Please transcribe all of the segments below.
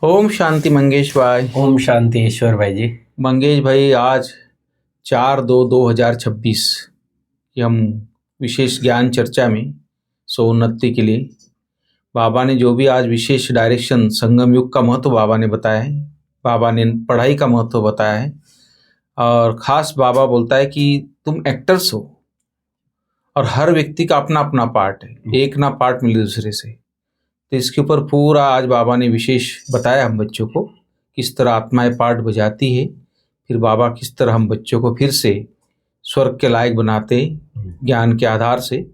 ओम शांति मंगेश भाई। ओम शांति ईश्वर भाई जी। मंगेश भाई, आज 4/2/2026 की हम विशेष ज्ञान चर्चा में सोन्नति के लिए बाबा ने जो भी आज विशेष डायरेक्शन संगम युग का महत्व बाबा ने बताया है, बाबा ने पढ़ाई का महत्व बताया है। और ख़ास बाबा बोलता है कि तुम एक्टर्स हो और हर व्यक्ति का अपना अपना पार्ट है, एक ना पार्ट मिले दूसरे से। तो इसके ऊपर पूरा आज बाबा ने विशेष बताया हम बच्चों को किस तरह आत्माएं पार्ट बजाती है, फिर बाबा किस तरह हम बच्चों को फिर से स्वर्ग के लायक बनाते ज्ञान के आधार से।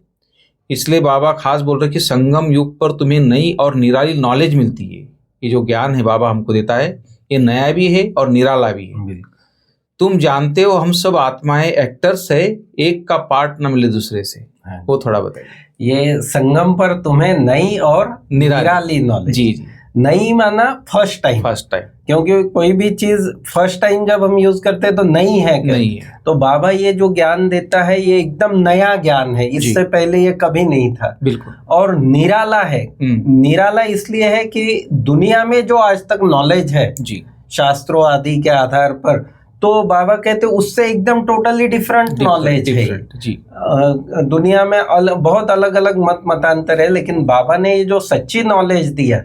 इसलिए बाबा खास बोल रहे कि संगम युग पर तुम्हें नई और निराली नॉलेज मिलती है। ये जो ज्ञान है बाबा हमको देता है, ये नया भी है और निराला भी है। तुम जानते हो हम सब आत्माएं एक्टर्स है, एक का पार्ट न मिले दूसरे से। वो थोड़ा बताइए। ये संगम पर तुम्हें नई और निराली नॉलेज। जी। नई माना फर्स्ट टाइम, क्योंकि कोई भी चीज फर्स्ट टाइम जब हम यूज करते हैं तो नई है क्या? नहीं है। तो बाबा ये जो ज्ञान देता है ये एकदम नया ज्ञान है, इससे पहले ये कभी नहीं था। बिल्कुल। और निराला है। निराला इसलिए है कि दुनिया में जो आज तक नॉलेज है जी, शास्त्रों आदि के आधार पर, तो बाबा कहते उससे एकदम टोटली डिफरेंट नॉलेज है जी। दुनिया में बहुत अलग अलग मतांतर है, लेकिन बाबा ने ये जो सच्ची नॉलेज दिया,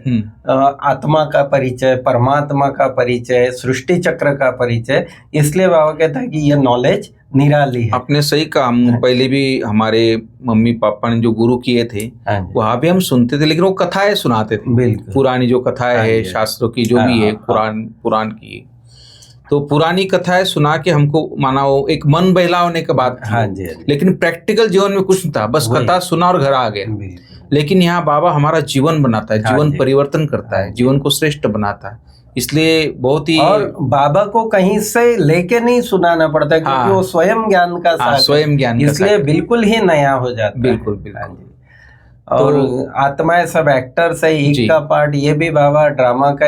आत्मा का परिचय, परमात्मा का परिचय, सृष्टि चक्र का परिचय, इसलिए बाबा कहता है कि ये नॉलेज निराली है। आपने सही कहा। हम पहले भी हमारे मम्मी पापा ने जो गुरु किए थे वहाँ भी हम सुनते थे, लेकिन वो कथाएं सुनाते थे। पुरानी जो कथाएं है शास्त्रों की जो भी है, पुराण की, तो पुरानी कथाएं सुना के हमको माना वो एक मन बहलाने की बात थी। लेकिन प्रैक्टिकल जीवन में कुछ नहीं था, बस कथा सुना और घर आ गया। लेकिन यहाँ बाबा हमारा जीवन बनाता है, जीवन परिवर्तन करता है, जीवन को श्रेष्ठ बनाता है। इसलिए बहुत ही, और बाबा को कहीं से लेके नहीं सुनाना पड़ता, क्योंकि वो स्वयं ज्ञान का साथ, स्वयं ज्ञान, इसलिए बिल्कुल ही नया हो जाता है। बिल्कुल बिल्कुल। और आत्माएं सब एक्टर्स है, एक का पार्ट। ये भी बाबा ड्रामा का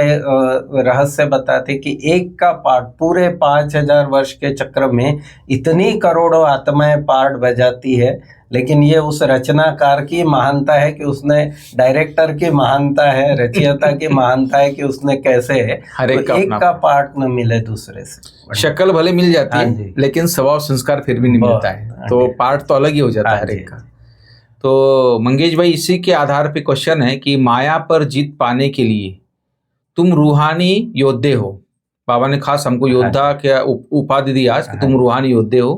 रहस्य बताते कि एक का पार्ट पूरे 5000 वर्ष के चक्र में इतनी करोड़ों आत्माएं पार्ट बजाती है। लेकिन ये उस रचनाकार की महानता है कि उसने, डायरेक्टर की महानता है, रचयिता की महानता है कि उसने कैसे है हर एक, एक का पार्ट न मिले दूसरे से। शक्ल भले मिल जाती है लेकिन स्वभाव संस्कार फिर भी नहीं मिलता है, तो पार्ट तो अलग ही हो जाता है हर एक का। तो मंगेश भाई, इसी के आधार पे क्वेश्चन है कि माया पर जीत पाने के लिए तुम रूहानी योद्धे हो। बाबा ने खास हमको योद्धा क्या उपाधि दी आज कि तुम रूहानी योद्धे हो।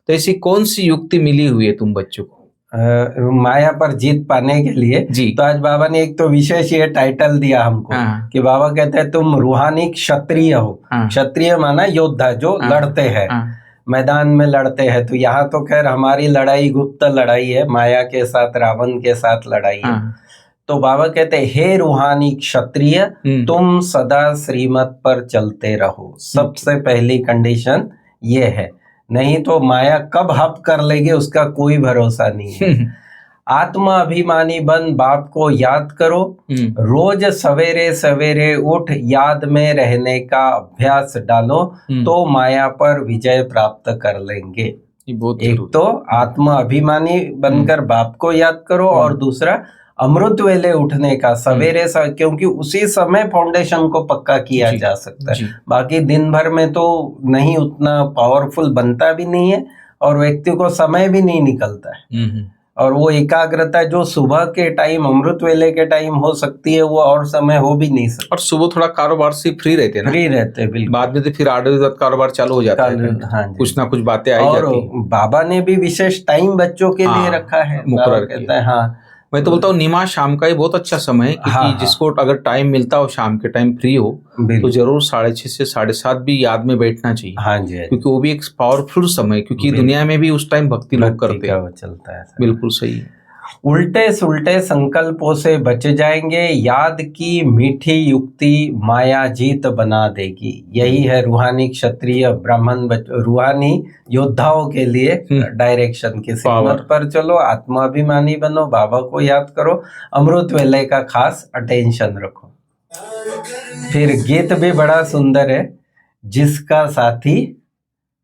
तो ऐसी कौन सी युक्ति मिली हुई है तुम बच्चों को माया पर जीत पाने के लिए जी? तो आज बाबा ने एक तो विशेष ये टाइटल दिया हमको कि बाबा कहते हैं तुम रूहानी क्षत्रिय हो। क्षत्रिय माना योद्धा, जो लड़ते हैं, मैदान में लड़ते हैं। तो यहाँ तो खैर हमारी लड़ाई गुप्त लड़ाई है, माया के साथ, रावण के साथ लड़ाई है। तो बाबा कहते हैं हे रूहानी क्षत्रिय, तुम सदा श्रीमत पर चलते रहो। सबसे पहली कंडीशन ये है, नहीं तो माया कब हप कर लेगी उसका कोई भरोसा नहीं है। आत्मा अभिमानी बन बाप को याद करो, रोज सवेरे सवेरे उठ याद में रहने का अभ्यास डालो, तो माया पर विजय प्राप्त कर लेंगे। एक तो आत्मा अभिमानी बनकर बाप को याद करो, और दूसरा अमृत वेले उठने का, सवेरे क्योंकि उसी समय फाउंडेशन को पक्का किया जा सकता है। बाकी दिन भर में तो नहीं उतना पावरफुल बनता भी नहीं है, और व्यक्ति को समय भी नहीं निकलता है। और वो एकाग्रता जो सुबह के टाइम, अमृत वेले के टाइम हो सकती है, वो और समय हो भी नहीं सकता। और सुबह थोड़ा कारोबार से फ्री रहते हैं ना? फ्री रहते हैं बिल्कुल। बाद में तो फिर 8 बजे तक कारोबार चालू हो जाता है, कुछ ना कुछ बातें आई जाती हैं। बाबा ने भी विशेष टाइम बच्चों के लिए रखा है, मुकर्रर कहता है। हाँ, मैं तो बोलता हूँ निमा शाम का ही बहुत अच्छा समय है, क्योंकि जिसको अगर टाइम मिलता हो शाम के टाइम फ्री हो तो जरूर 6:30 से 7:30 भी याद में बैठना चाहिए। हाँ जी, क्योंकि वो भी एक पावरफुल समय, क्योंकि दुनिया में भी उस टाइम भक्ति लोग करते हैं, चलता है। बिल्कुल सही है। उल्टे सुल्टे संकल्पों से बच जाएंगे, याद की मीठी युक्ति माया जीत बना देगी। यही है रूहानी क्षत्रिय ब्राह्मण रूहानी योद्धाओं के लिए डायरेक्शन की सीमत पर चलो, आत्माभिमानी बनो, बाबा को याद करो, अमृत वेले का खास अटेंशन रखो। फिर गीत भी बड़ा सुंदर है, जिसका साथी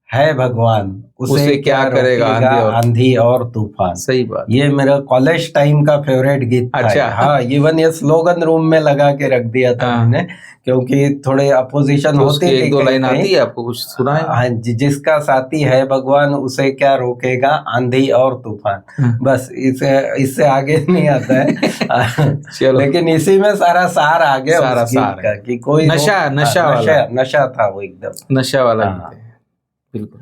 है भगवान उसे क्या करेगा आंधी और तूफान। सही बात। ये मेरा कॉलेज टाइम का फेवरेट गीत था। अच्छा। हाँ, इवन ये स्लोगन रूम में लगा के रख दिया था मैंने, क्योंकि थोड़े अपोजिशन तो होती थी। एक दो लाइन आती है, आपको कुछ सुना है? हाँ, जिसका साथी है भगवान उसे क्या रोकेगा आंधी और तूफान। बस इससे आगे नहीं आता है। चलो, लेकिन इसी में सारा सार आ गया सारा उस गीत का कि कोई नशा था, वो एकदम नशा वाला गीत है। बिल्कुल।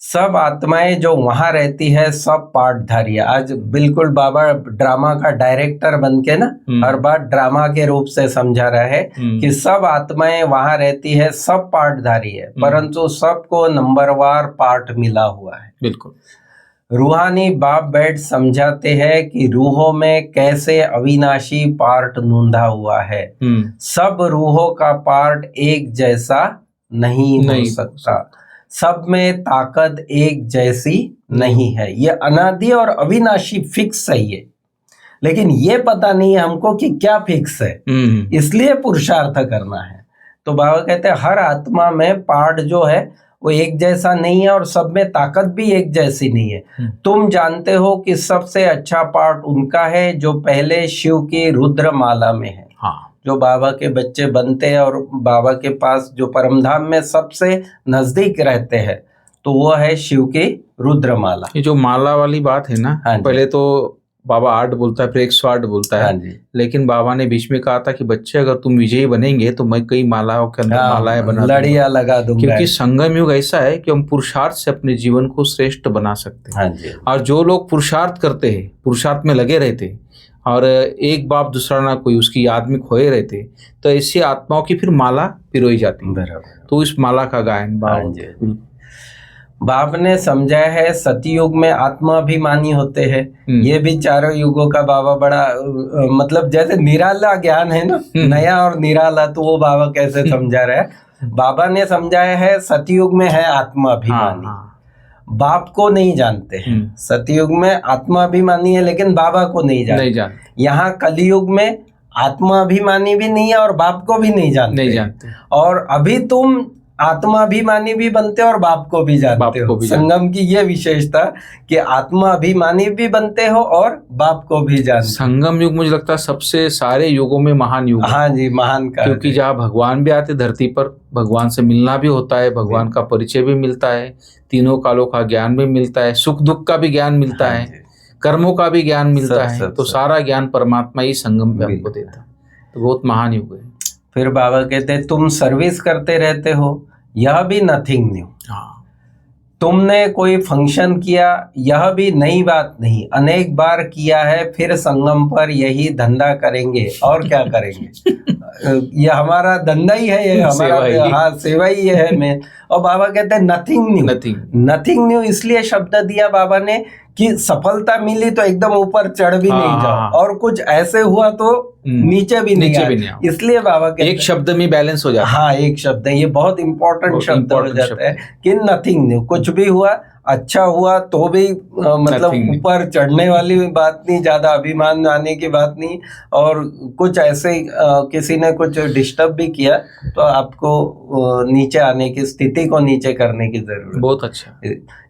सब आत्माएं जो वहां रहती है सब पाठधारी। आज बिल्कुल बाबा ड्रामा का डायरेक्टर बन के ना हर बार ड्रामा के रूप से समझा रहा है कि सब आत्माएं वहां रहती है, सब पाठधारी है, परंतु सबको नंबरवार पाठ मिला हुआ है। बिल्कुल। रूहानी बाप बैठ समझाते हैं कि रूहों में कैसे अविनाशी पार्ट नूंधा हुआ है। सब रूहों का पार्ट एक जैसा नहीं हो सकता, सब में ताकत एक जैसी नहीं है। ये अनादि और अविनाशी फिक्स है ये, लेकिन ये पता नहीं है हमको कि क्या फिक्स है, इसलिए पुरुषार्थ करना है। तो बाबा कहते हैं हर आत्मा में पार्ट जो है वो एक जैसा नहीं है और सब में ताकत भी एक जैसी नहीं है। तुम जानते हो कि सबसे अच्छा पार्ट उनका है जो पहले शिव की रुद्र माला में है। हाँ। जो बाबा के बच्चे बनते हैं और बाबा के पास जो परमधाम में सबसे नजदीक रहते हैं, तो वो है शिव की रुद्र माला। ये जो माला वाली बात है ना, पहले तो बाबा 8 बोलता है, फिर 108 बोलता है। लेकिन बाबा ने बीच में कहा था कि बच्चे अगर तुम विजयी बनेंगे तो मैं कई मालाओं के अंदर मालाएं बना लड़ियां लगा दूंगा, क्योंकि संगम युग ऐसा है कि हम पुरुषार्थ से अपने जीवन को श्रेष्ठ बना सकते हैं। और जो लोग पुरुषार्थ करते हैं, पुरुषार्थ में लगे रहते और एक बाप दूसरा ना कोई उसकी याद में खोए रहते, तो ऐसी आत्माओं की फिर माला पिरोई जाती है। तो इस माला का गायन बाप ने समझाया है। सतयुग में आत्माभिमानी होते हैं। ये भी चारों युगों का बाबा बड़ा मतलब जैसे निराला ज्ञान है ना, नया और निराला, तो वो बाबा कैसे समझा रहा है। बाबा ने समझाया है सतयुग में है आत्माभिमानी, बाप को नहीं जानते हैं। सतयुग में आत्माभिमानी है लेकिन बाबा को नहीं जानते। यहाँ कलयुग में आत्माभिमानी भी नहीं है और बाप को भी नहीं जानते। और अभी तुम आत्माभिमानी भी बनते हो और बाप को भी जानते हो। संगम की ये विशेषता कि आत्माभिमानी भी बनते हो और बाप को भी जानते। संगम युग मुझे लगता है सबसे सारे युगों में महान युग। हाँ जी, महान का, क्योंकि जहाँ भगवान भी आते धरती पर, भगवान से मिलना भी होता है, भगवान का परिचय भी मिलता है, तीनों कालों का ज्ञान भी मिलता है, सुख दुख का भी ज्ञान मिलता है, कर्मों का भी ज्ञान मिलता है। तो सारा ज्ञान परमात्मा ही संगम पे हमको देता है। तो बहुत महान युग है। फिर बाबा कहते हैं तुम सर्विस करते रहते हो, यह भी नथिंग न्यू। तुमने कोई फंक्शन किया, यह भी नई बात नहीं, अनेक बार किया है, फिर संगम पर यही धंधा करेंगे और क्या करेंगे। ये हमारा धंधा ही है, ये हमारा सेवा ही है में। और बाबा कहते हैं नथिंग न्यू। नथिंग न्यू इसलिए शब्द दिया बाबा ने कि सफलता मिली तो एकदम ऊपर चढ़ भी नहीं जाओ, और कुछ ऐसे हुआ तो नीचे भी नहीं आओ। इसलिए बाबा कहते एक शब्द में बैलेंस हो जाता है। हाँ, एक शब्द है, ये बहुत इंपॉर्टेंट शब्द हो जाता है कि नथिंग न्यू। कुछ भी हुआ, अच्छा हुआ तो भी मतलब ऊपर चढ़ने वाली बात नहीं, ज्यादा अभिमान आने की बात नहीं। और कुछ ऐसे किसी ने कुछ डिस्टर्ब भी किया तो आपको नीचे आने की, स्थिति को नीचे करने की जरूरत। बहुत अच्छा।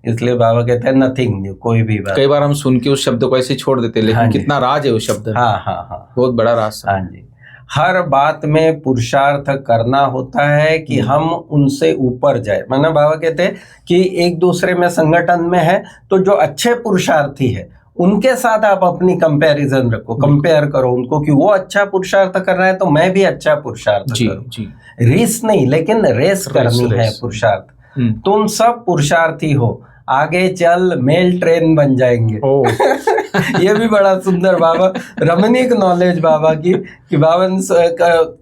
इसलिए बाबा कहते हैं नथिंग न्यू, कोई भी बात। कई बार हम सुन के उस शब्द को ऐसे छोड़ देते, लेकिन कितना राज है उस शब्द में। हाँ, बहुत बड़ा राज। हाँ जी। हर बात में पुरुषार्थ करना होता है कि हम उनसे ऊपर जाए। माना बाबा कहते हैं कि एक दूसरे में संगठन में है तो जो अच्छे पुरुषार्थी है उनके साथ आप अपनी कंपैरिजन रखो, कंपेयर करो उनको कि वो अच्छा पुरुषार्थ कर रहा है तो मैं भी अच्छा पुरुषार्थ करूं। रेस नहीं, लेकिन रेस करनी है पुरुषार्थ। तुम सब पुरुषार्थी हो, आगे चल मेल ट्रेन बन जाएंगे। ये भी बड़ा सुंदर बाबा, रमणीक नॉलेज बाबा की कि बाबा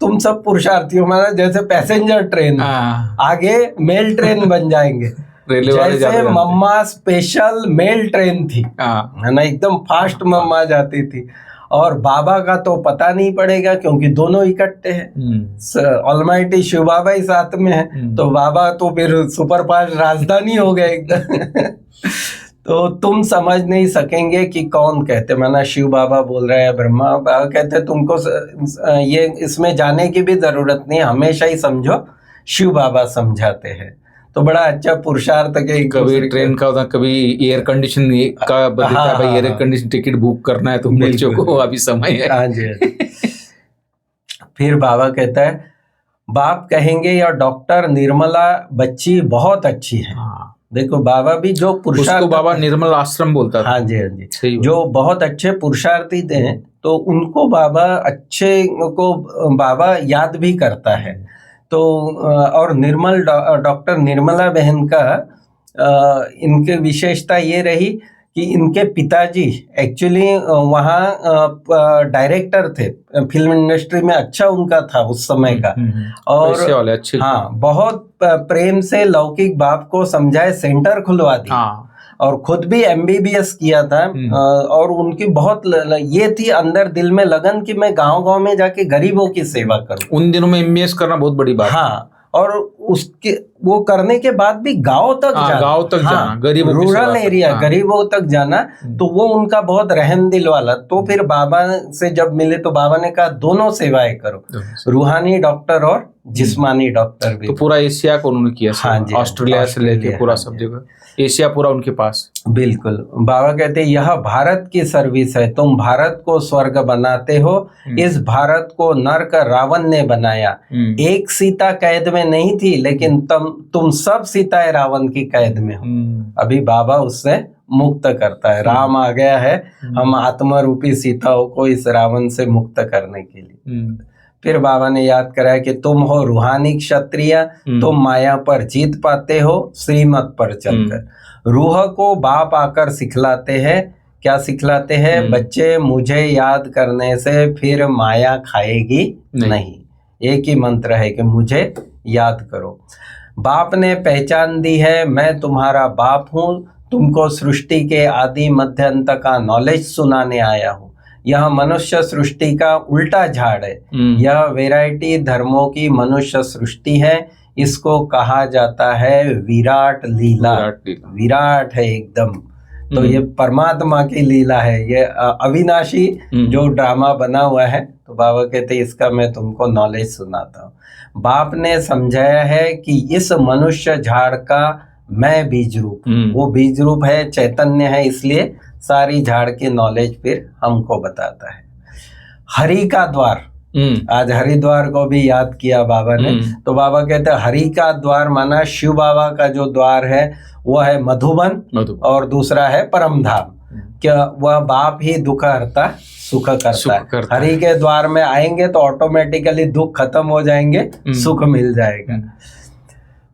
तुम सब पुरुषार्थी हो, माना जैसे पैसेंजर ट्रेन आगे मेल ट्रेन बन जाएंगे। जैसे मम्मा स्पेशल मेल ट्रेन थी, है ना, एकदम फास्ट मम्मा जाती थी। और बाबा का तो पता नहीं पड़ेगा क्योंकि दोनों इकट्ठे हैं। ऑलमाइटी शिव बाबा ही साथ में है, तो बाबा तो फिर सुपर फास्ट राजधानी हो गए एकदम। तो तुम समझ नहीं सकेंगे कि कौन कहते, माना शिव बाबा बोल रहे हैं, ब्रह्मा बाबा कहते तुमको ये इसमें जाने की भी जरूरत नहीं, हमेशा ही समझो शिव बाबा समझाते हैं। तो बड़ा अच्छा पुरुषार्थ के कभी ट्रेन का होता, कभी एयर कंडीशन का बताता है, भाई एयर कंडीशन टिकट बुक करना है तुम बच्चों को, अभी समय है। हाँ जी। फिर बाबा कहता है, बाप कहेंगे या डॉक्टर निर्मला बच्ची बहुत अच्छी है। देखो बाबा भी जो पुरुषार्थ, उसको बाबा निर्मल आश्रम बोलता था। हाँ जी, हाँ जी, जो बहुत अच्छे पुरुषार्थी थे, तो उनको बाबा अच्छे को बाबा याद भी करता है। तो और निर्मल डॉक्टर निर्मला बहन का इनके विशेषता ये रही कि इनके पिताजी एक्चुअली वहाँ डायरेक्टर थे, फिल्म इंडस्ट्री में अच्छा उनका था उस समय का, और अच्छे। हाँ, बहुत प्रेम से लौकिक बाप को समझाए, सेंटर खुलवा दिया। और खुद भी MBBS किया था। और उनकी बहुत ये थी अंदर दिल में लगन कि मैं गांव-गांव में जाके गरीबों की सेवा करूं। उन दिनों में MBBS करना बहुत बड़ी बात। हाँ, और उसके वो करने के बाद भी गांव तक जाना, गरीबों, रूरल एरिया, गरीबों तक जाना, तो वो उनका बहुत रहम दिल वाला। तो फिर बाबा से जब मिले तो बाबा ने कहा दोनों सेवाएं करो, रूहानी डॉक्टर और जिस्मानी डॉक्टर भी। तो पूरा एशिया को उन्होंने किया। हाँ जी, ऑस्ट्रेलिया से लेके पूरा सब जगह, एशिया पूरा उनके पास। बिल्कुल। बाबा कहते हैं यह भारत की सर्विस है, तुम भारत को स्वर्ग बनाते हो, इस भारत को नरक रावण ने बनाया। एक सीता कैद में नहीं थी, लेकिन तुम सब सीताएं रावण की कैद में हो। अभी बाबा उससे मुक्त करता है, राम आ गया है हम आत्मा रूपी सीताओं को इस रावण से मुक्त करने के लिए। फिर बाबा ने याद कराया कि तुम हो रूहानी क्षत्रिय, तुम माया पर जीत पाते हो श्रीमत पर चलकर। रूह को बाप आकर सिखलाते हैं, क्या सिखलाते हैं? बच्चे मुझे याद करने से फिर माया खाएगी नहीं। एक ही मंत्र है कि मुझे याद करो। बाप ने पहचान दी है, मैं तुम्हारा बाप हूँ, तुमको सृष्टि के आदि मध्य अंत का नॉलेज सुनाने आया हूँ। यह मनुष्य सृष्टि का उल्टा झाड़ है, यह वैरायटी धर्मों की मनुष्य सृष्टि है, इसको कहा जाता है विराट लीला। विराट है एकदम, तो ये परमात्मा की लीला है, ये अविनाशी जो ड्रामा बना हुआ है। तो बाबा कहते इसका मैं तुमको नॉलेज सुनाता हूँ। बाप ने समझाया है कि इस मनुष्य झाड़ का मैं बीज रूप, वो बीज रूप है, चैतन्य है, इसलिए सारी झाड़ की नॉलेज फिर हमको बताता है। हरि का द्वार, आज हरिद्वार को भी याद किया बाबा ने। तो बाबा कहते हैं हरि का द्वार माना शिव बाबा का जो द्वार है वो है मधुबन, और दूसरा है परमधाम। क्या वह बाप ही दुख हरता सुख करता है। हरि के द्वार में आएंगे तो ऑटोमेटिकली दुख खत्म हो जाएंगे, सुख मिल जाएगा।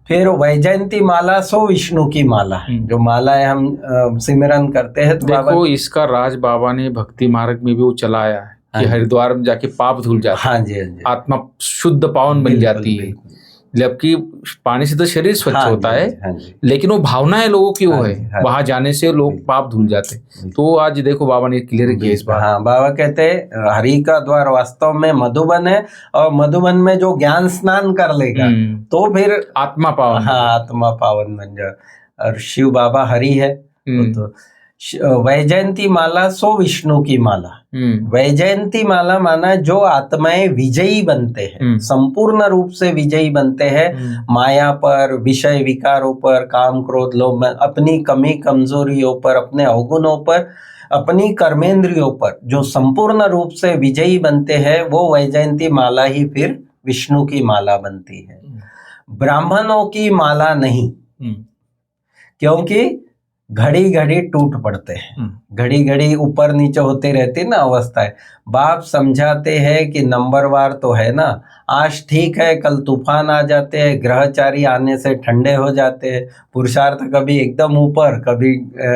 फिर वैजयंती माला सो विष्णु की माला, जो माला है हम सिमरन करते हैं। तो देखो इसका राज बाबा ने भक्ति मार्ग में भी वो चलाया है कि हरिद्वार में जाके पाप धुल जाता है। हाँ जी, हाँ जी, आत्मा शुद्ध पावन बन जाती है। जबकि पानी से तो शरीर स्वच्छ होता है, लेकिन वो भावनाएं लोगों की वो है, वहां जाने से लोग पाप धुल जाते। तो आज देखो बाबा ने क्लियर किया इस बात। हाँ, बाबा कहते हैं हरि का द्वार वास्तव में मधुबन है, और मधुबन में जो ज्ञान स्नान कर लेगा तो फिर आत्मा पावन। हाँ, आत्मा पावन बन जाए। और शिव बाबा हरि है। तो वैजयंती माला सो विष्णु की माला। वैजयंती माला माना जो आत्माएं विजयी बनते हैं, संपूर्ण रूप से विजयी बनते हैं माया पर, विषय विकारों पर, काम क्रोध लोभ में, अपनी कमी कमजोरियों पर, अपने अवगुणों पर, अपनी कर्मेंद्रियों पर जो संपूर्ण रूप से विजयी बनते हैं, वो वैजयंती माला ही फिर विष्णु की माला बनती है। ब्राह्मणों की माला नहीं, क्योंकि घड़ी घड़ी टूट पड़ते हैं, घड़ी घड़ी ऊपर नीचे होते रहते ना अवस्थाएं। बाप समझाते हैं कि नंबरवार तो है ना, आज ठीक है कल तूफान आ जाते हैं, ग्रहचारी आने से ठंडे हो जाते हैं, पुरुषार्थ कभी एकदम ऊपर कभी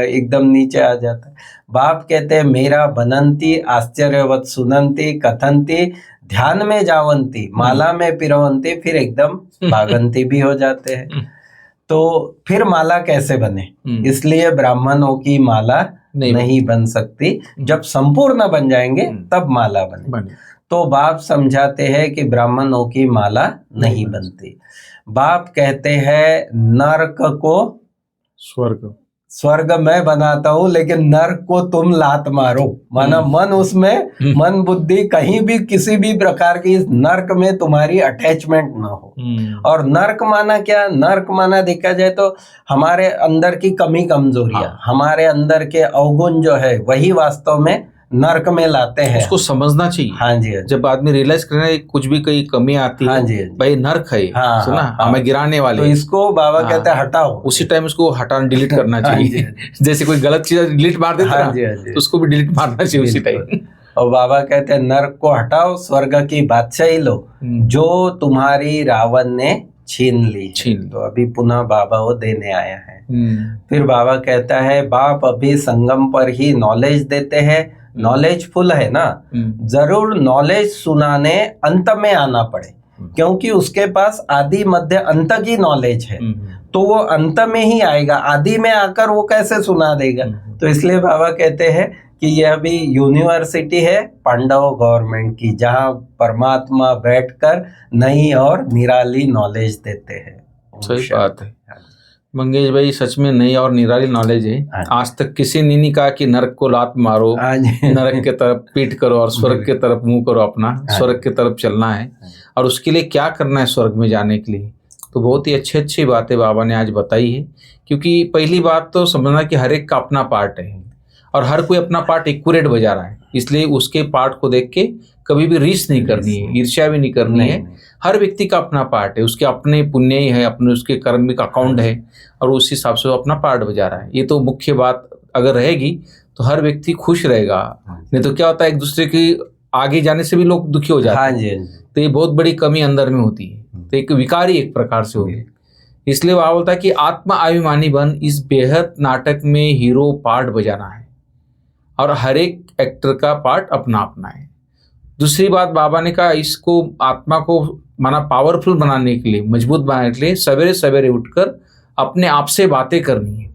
एकदम नीचे आ जाता है। बाप कहते हैं मेरा बनंती आश्चर्यवत सुनंती कथंती ध्यान में जावंती माला में पिरवंती, फिर एकदम भागंती भी हो जाते हैं। तो फिर माला कैसे बने? इसलिए ब्राह्मणों की माला नहीं बन सकती, जब संपूर्ण बन जाएंगे तब माला बने। तो बाप समझाते हैं कि ब्राह्मणों की माला नहीं बनती। बाप कहते हैं नरक को स्वर्ग, स्वर्ग मैं बनाता हूँ लेकिन नर्क को तुम लात मारो, माना मन उसमें, मन बुद्धि कहीं भी किसी भी प्रकार की इस नर्क में तुम्हारी अटैचमेंट ना हो। और नर्क माना क्या, नर्क माना देखा जाए तो हमारे अंदर की कमी कमजोरियां, हमारे अंदर के अवगुण जो है वही वास्तव में नर्क में लाते हैं। उसको समझना चाहिए। हाँ जी, जब आदमी रियलाइज करे कुछ भी कहीं कमी आती है, हाँ जी, भाई नर्क है, सुना हमें गिराने वाले, तो इसको बाबा कहते हैं हटाओ, उसी टाइम उसको हटाना, डिलीट करना चाहिए। जैसे कोई गलत चीज डिलीट मार देता है तो उसको भी डिलीट मारना चाहिए उसी टाइम। और बाबा कहते हैं नर्क को हटाओ, स्वर्ग की बादशाही लो जो तुम्हारी रावण ने छीन ली। तो अभी पुनः बाबा वो देने आया है। फिर बाबा कहता है बाप अभी संगम पर ही नॉलेज देते हैं, नॉलेजफुल है ना, जरूर नॉलेज सुनाने अंत में आना पड़े, क्योंकि उसके पास आदि मध्य अंत की नॉलेज है, तो वो अंत में ही आएगा, आदि में आकर वो कैसे सुना देगा। तो इसलिए बाबा कहते हैं कि यह भी यूनिवर्सिटी है पांडव गवर्नमेंट की, जहाँ परमात्मा बैठकर नई और निराली नॉलेज देते हैं। सही बात है मंगेश भाई, सच में नई और निराली नॉलेज है। आज तक किसी ने नहीं कहा कि नरक को लात मारो, नरक के तरफ पीठ करो और स्वर्ग के तरफ मुंह करो अपना, स्वर्ग के तरफ चलना है और उसके लिए क्या करना है स्वर्ग में जाने के लिए। तो बहुत ही अच्छी बातें बाबा ने आज बताई है, क्योंकि पहली बात तो समझना कि हर एक का अपना पार्ट है और हर कोई अपना पार्ट एक्यूरेट बजा रहा है, इसलिए उसके पार्ट को देख के कभी भी रीस नहीं करनी है, ईर्ष्या भी नहीं करनी है। हर व्यक्ति का अपना पार्ट है, उसके अपने पुण्य ही है, अपने उसके कर्मिक अकाउंट है और उस हिसाब से वो अपना पार्ट बजा रहा है। ये तो मुख्य बात अगर रहेगी तो हर व्यक्ति खुश रहेगा। नहीं तो क्या होता है, एक दूसरे की आगे जाने से भी लोग दुखी हो जाते हैं। तो ये बहुत बड़ी कमी अंदर में होती है, तो एक विकारी एक प्रकार से होगी। इसलिए वह बोलता है कि आत्मा अभिमानी बन इस बेहद नाटक में हीरो पार्ट बजाना है और हर एक एक्टर का पार्ट अपना अपना है। दूसरी बात बाबा ने कहा, इसको आत्मा को माना पावरफुल बनाने के लिए, मजबूत बनाने के लिए सवेरे सवेरे उठकर अपने आप से बातें करनी है।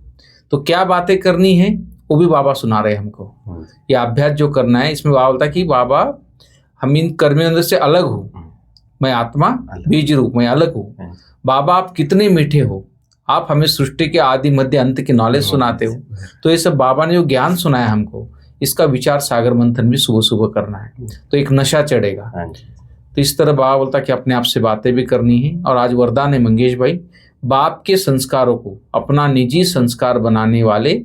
तो क्या बातें करनी है वो भी बाबा सुना रहे हैं हमको। ये अभ्यास जो करना है, इसमें बाबा बोलता है कि बाबा हम इन कर्मियों अंदर से अलग हूँ, मैं आत्मा बीज रूप, मैं अलग हूँ। बाबा आप कितने मीठे हो, आप हमें सृष्टि के आदि मध्य अंत की नॉलेज सुनाते हो। तो ये सब बाबा ने जो ज्ञान सुनाया हमको, इसका विचार सागर मंथन भी सुबह सुबह करना है, तो एक नशा चढ़ेगा। तो इस तरह बाबा बोलता कि अपने आप से बातें भी करनी है। और आज वरदान है मंगेश भाई, बाप के संस्कारों को अपना निजी संस्कार बनाने वाले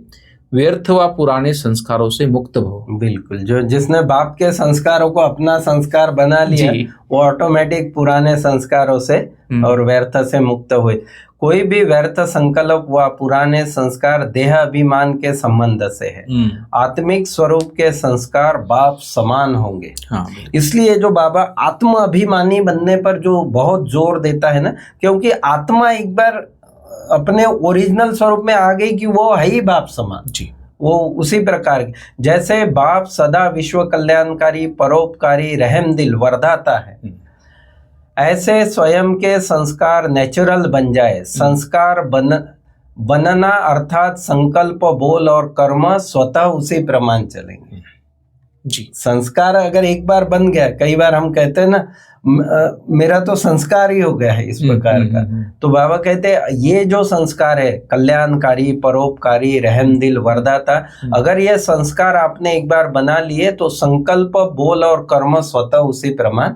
व्यर्थ व पुराने संस्कारों से मुक्त हो। बिल्कुल, जो जिसने बाप के संस्कारों को अपना संस्कार बना लिया वो ऑटोमेटिक पुराने संस्कारों से और व्यर्थ से मुक्त हुए। कोई भी व्यर्थ संकल्प व पुराने संस्कार देह अभिमान के संबंध से है। आत्मिक स्वरूप के संस्कार बाप समान होंगे। इसलिए जो बाबा आत्म अभिमानी बनने पर जो बहुत जोर देता है ना, क्योंकि आत्मा एक बार अपने ओरिजिनल स्वरूप में आ गई कि वो है ही बाप समान जी। वो उसी प्रकार की, जैसे बाप सदा विश्व कल्याणकारी, परोपकारी, रहम दिल, वरदाता है, ऐसे स्वयं के संस्कार नेचुरल बन जाए। संस्कार बनना अर्थात संकल्प, बोल और कर्म स्वतः उसी प्रमाण चलेंगे जी। संस्कार अगर एक बार बन गया, कई बार हम कहते हैं ना मेरा तो संस्कार ही हो गया है इस प्रकार का, तो बाबा कहते हैं ये जो संस्कार है कल्याणकारी, परोपकारी, रहम दिल, वरदाता, अगर ये संस्कार आपने एक बार बना लिए तो संकल्प, बोल और कर्म स्वतः उसी प्रमाण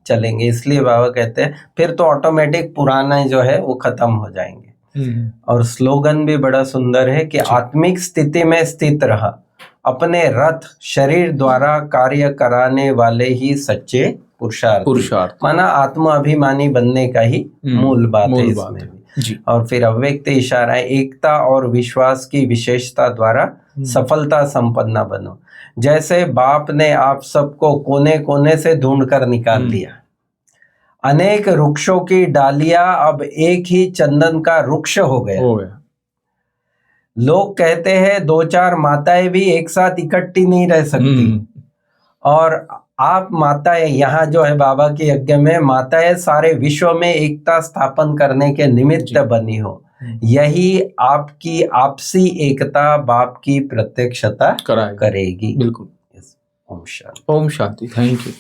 चलेंगे। इसलिए बाबा कहते हैं फिर तो ऑटोमेटिक पुराना जो है वो खत्म हो जाएंगे। और स्लोगन भी बड़ा सुंदर है कि आत्मिक स्थिति में स्थित रहा, अपने रथ शरीर द्वारा कार्य कराने वाले ही सच्चे पुरुषार्थ। माना आत्मा अभिमानी बनने का ही मूल बात है इसमें भी। और फिर अव्यक्त इशारा है, एकता और विश्वास की विशेषता द्वारा सफलता संपन्न बनो। जैसे बाप ने आप सबको कोने कोने से ढूंढ कर निकाल लिया, अनेक वृक्षों की डालियां अब एक ही चंदन का वृक्ष हो गया। लोग कहते हैं 2-4 माताएं भी एक साथ इकट्ठी नहीं रह सकती, और आप माताएं यहाँ जो है बाबा के यज्ञ में माताएं सारे विश्व में एकता स्थापन करने के निमित्त बनी हो। यही आपकी आपसी एकता बाप की प्रत्यक्षता करेगी। बिल्कुल। ओम शांति। ओम शांति। Thank you.